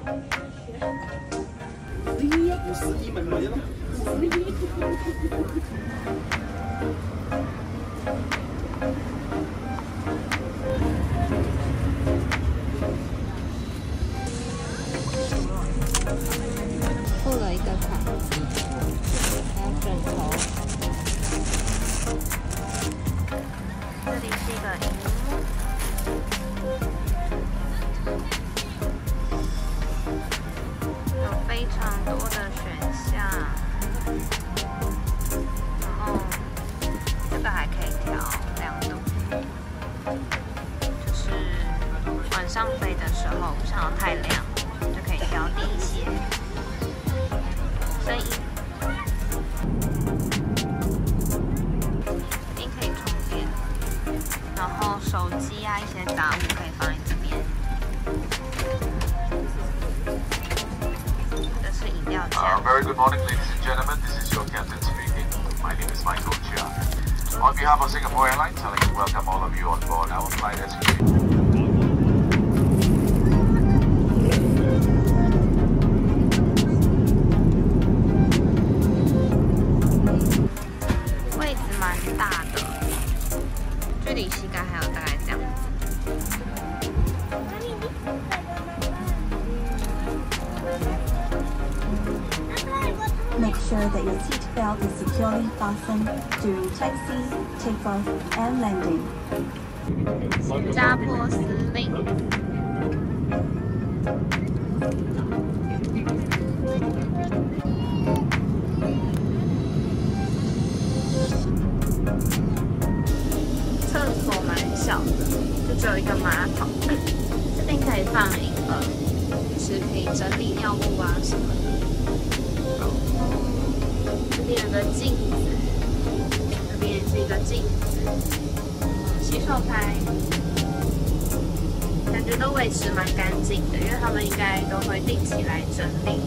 51咪咪咯。付了一个卡，还要枕头。这里是一个荧幕。 非常多的选项，然后这个还可以调亮度，就是晚上飞的时候不想要太亮，就可以调低一些。声音，这边可以充电，然后手机啊一些杂物可以放在这边。 Very good morning, ladies and gentlemen. This is your captain speaking. My name is Michael Chia. On behalf of Singapore Airlines, I'd like to welcome all of you on board our flight SQ. 位置蛮大的，距离膝盖还有大概这样。 Make sure that your seat belt is securely fastened during taxi, takeoff, and landing. 新加坡司令。厕所蛮小的，就只有一个马桶。这边可以放一个，就是可以整理尿布啊什么的。 这边有个镜子，这边也是一个镜子，洗手台，感觉都维持蛮干净的，因为他们应该都会定期来整理。